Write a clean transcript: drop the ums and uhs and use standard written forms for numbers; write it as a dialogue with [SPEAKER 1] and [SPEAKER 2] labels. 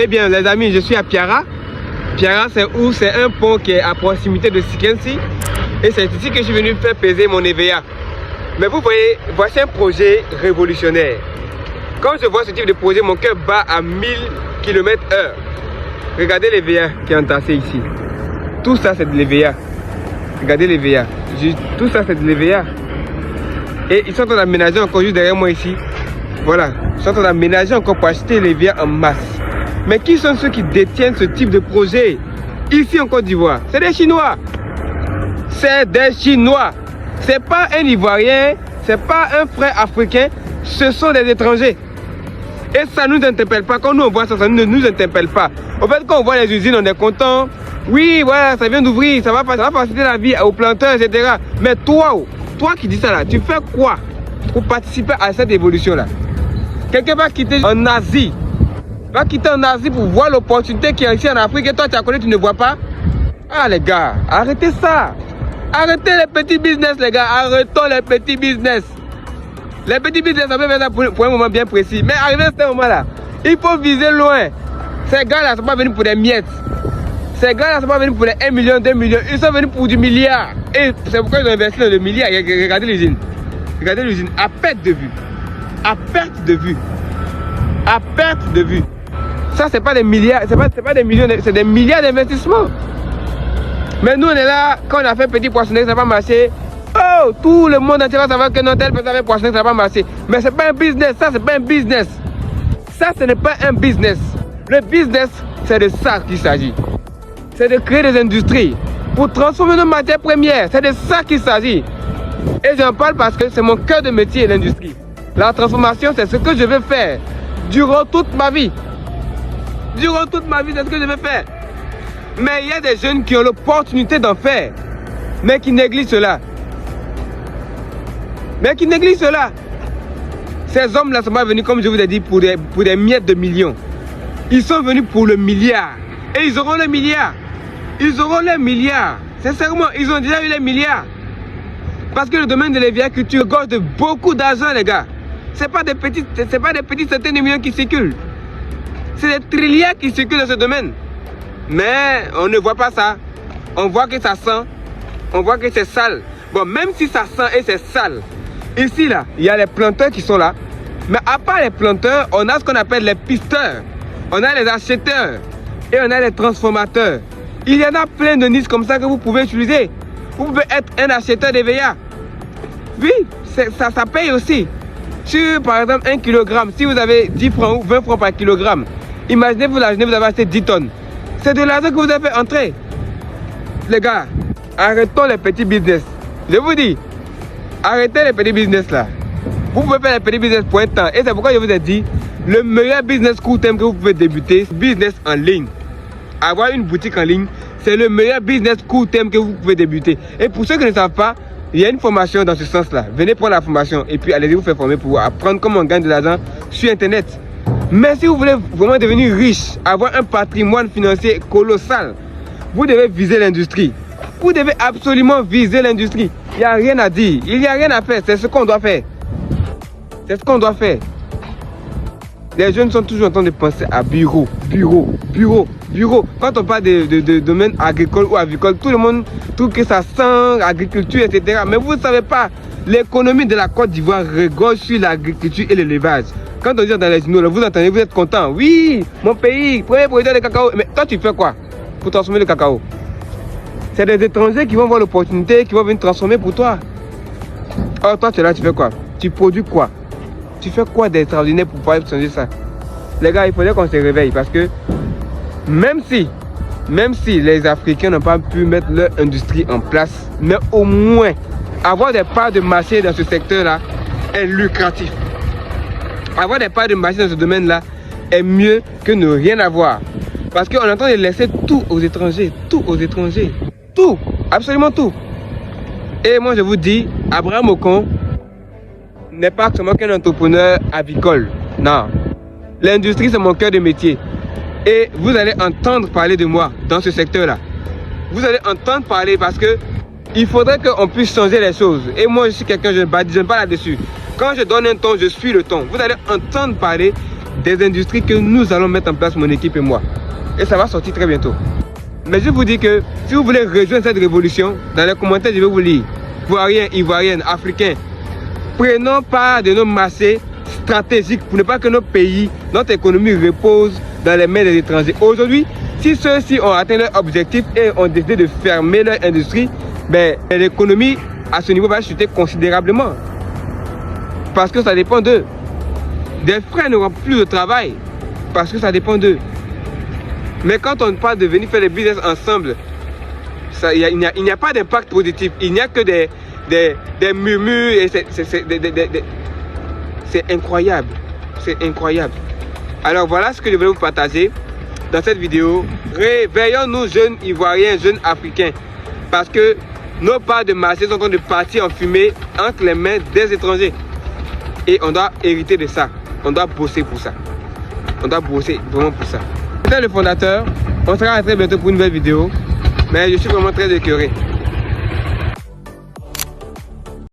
[SPEAKER 1] Eh bien, les amis, je suis à Piara. Piara, c'est où? C'est un pont qui est à proximité de Sikensi. Et c'est ici que je suis venu faire peser mon EVA. Mais vous voyez, voici un projet révolutionnaire. Quand je vois ce type de projet, mon cœur bat à 1000 km/h. Regardez l'EVA qui est entassé ici. Tout ça, c'est de l'EVA. Regardez l'EVA. Tout ça, c'est de l'EVA. Et ils sont en train d'aménager encore juste derrière moi ici. Voilà. Ils sont en train d'aménager encore pour acheter l'EVA en masse. Mais qui sont ceux qui détiennent ce type de projet ici en Côte d'Ivoire? C'est des Chinois. C'est des Chinois. C'est pas un Ivoirien. C'est pas un frère africain. Ce sont des étrangers. Et ça ne nous interpelle pas. Quand nous on voit ça, ça ne nous interpelle pas. En fait, quand on voit les usines, on est content. Oui, voilà, ça vient d'ouvrir. Ça va faciliter la vie aux planteurs, etc. Mais toi qui dis ça là, tu fais quoi pour participer à cette évolution-là? Quelqu'un va quitter en Asie. Va quitter en Asie pour voir l'opportunité qui est ici en Afrique et toi tu as connu, tu ne vois pas. Ah les gars, arrêtez ça. Arrêtez les petits business les gars, arrêtons les petits business. Les petits business, ça peut faire ça pour un moment bien précis. Mais arrivé à ce moment-là, il faut viser loin. Ces gars-là ne sont pas venus pour des miettes. Ces gars-là ne sont pas venus pour les 1 million, 2 millions. Ils sont venus pour du milliard. Et c'est pourquoi ils ont investi dans le milliard. Regardez l'usine. Regardez l'usine à perte de vue. À perte de vue. À perte de vue. Ça, c'est pas des milliards, c'est pas des millions, c'est des milliards d'investissements. Mais nous, on est là, quand on a fait petit poissonnerie, ça va marcher. Oh, tout le monde entier va savoir que non, tel peut faire poissonnerie, ça va marcher. Mais c'est pas un business, ça, c'est pas un business. Ça, ce n'est pas un business. Le business, c'est de ça qu'il s'agit. C'est de créer des industries pour transformer nos matières premières. C'est de ça qu'il s'agit. Et j'en parle parce que c'est mon cœur de métier, l'industrie. La transformation, c'est ce que je vais faire durant toute ma vie. Durant toute ma vie, c'est ce que je vais faire. Mais il y a des jeunes qui ont l'opportunité d'en faire, mais qui négligent cela. Ces hommes-là ne sont pas venus, comme je vous ai dit, pour des miettes de millions. Ils sont venus pour le milliard. Et ils auront le milliard. Ils auront le milliard. Sincèrement, ils ont déjà eu les milliards. Parce que le domaine de l'aviaculture gorge de beaucoup d'argent, les gars. Ce n'est pas des petites centaines de millions qui circulent. C'est des trilliards qui circulent dans ce domaine. Mais on ne voit pas ça. On voit que ça sent. On voit que c'est sale. Bon, même si ça sent et c'est sale, ici, là, il y a les planteurs qui sont là. Mais à part les planteurs, on a ce qu'on appelle les pisteurs. On a les acheteurs. Et on a les transformateurs. Il y en a plein de niches comme ça que vous pouvez utiliser. Vous pouvez être un acheteur d'EVA. Oui, ça paye aussi. Sur, par exemple, 1 kg, si vous avez 10 francs ou 20 francs par kilogramme, imaginez-vous la journée, vous avez acheté 10 tonnes. C'est de l'argent que vous avez fait entrer. Les gars, arrêtons les petits business. Je vous dis, arrêtez les petits business là. Vous pouvez faire les petits business pour un temps. Et c'est pourquoi je vous ai dit, le meilleur business court terme que vous pouvez débuter, c'est business en ligne. Avoir une boutique en ligne, c'est le meilleur business court terme que vous pouvez débuter. Et pour ceux qui ne savent pas, il y a une formation dans ce sens-là. Venez prendre la formation et puis allez-y vous faire former pour apprendre comment on gagne de l'argent sur Internet. Mais si vous voulez vraiment devenir riche, avoir un patrimoine financier colossal, vous devez viser l'industrie. Vous devez absolument viser l'industrie. Il n'y a rien à dire. Il n'y a rien à faire. C'est ce qu'on doit faire. C'est ce qu'on doit faire. Les jeunes sont toujours en train de penser à bureau. Quand on parle de domaine agricole ou avicole, tout le monde trouve que ça sent agriculture, etc. Mais vous ne savez pas, l'économie de la Côte d'Ivoire regorge sur l'agriculture et l'élevage. Quand on dit dans les journaux, vous entendez, vous êtes content. Oui, mon pays, premier producteur de cacao. Mais toi, tu fais quoi pour transformer le cacao? C'est des étrangers qui vont voir l'opportunité, qui vont venir transformer pour toi. Or, toi, tu es là, tu fais quoi? Tu produis quoi? Tu fais quoi d'extraordinaire pour pouvoir changer ça? Les gars, il faudrait qu'on se réveille parce que même si les Africains n'ont pas pu mettre leur industrie en place, mais au moins avoir des parts de marché dans ce secteur-là est lucratif. Avoir des parts de marché dans ce domaine-là est mieux que ne rien avoir. Parce qu'on est en train de laisser tout aux étrangers, tout, absolument tout. Et moi je vous dis, Abraham Ocon n'est pas seulement qu'un entrepreneur avicole. Non. L'industrie, c'est mon cœur de métier. Et vous allez entendre parler de moi dans ce secteur-là. Vous allez entendre parler parce que il faudrait qu'on puisse changer les choses. Et moi, je suis quelqu'un, je ne parle là-dessus. Quand je donne un ton, je suis le ton. Vous allez entendre parler des industries que nous allons mettre en place, mon équipe et moi. Et ça va sortir très bientôt. Mais je vous dis que si vous voulez rejoindre cette révolution, dans les commentaires, je vais vous lire. Ivoiriens, Ivoiriennes, Africains, prenons part de nos marchés stratégiques pour ne pas que nos pays, notre économie repose dans les mains des étrangers. Aujourd'hui, si ceux-ci ont atteint leur objectif et ont décidé de fermer leur industrie, ben, l'économie à ce niveau va chuter considérablement. Parce que ça dépend d'eux. Des frères n'auront plus de travail parce que ça dépend d'eux. Mais quand on parle de venir faire des business ensemble, il n'y a pas d'impact positif. Il n'y a que des murmures. Et c'est incroyable. C'est incroyable. Alors voilà ce que je voulais vous partager dans cette vidéo. Réveillons-nous, jeunes Ivoiriens, jeunes Africains. Parce que nos parts de marché sont en train de partir en fumée entre les mains des étrangers. Et on doit hériter de ça. On doit bosser pour ça. On doit bosser vraiment pour ça. C'était le fondateur. On sera très bientôt pour une nouvelle vidéo. Mais je suis vraiment très écœuré.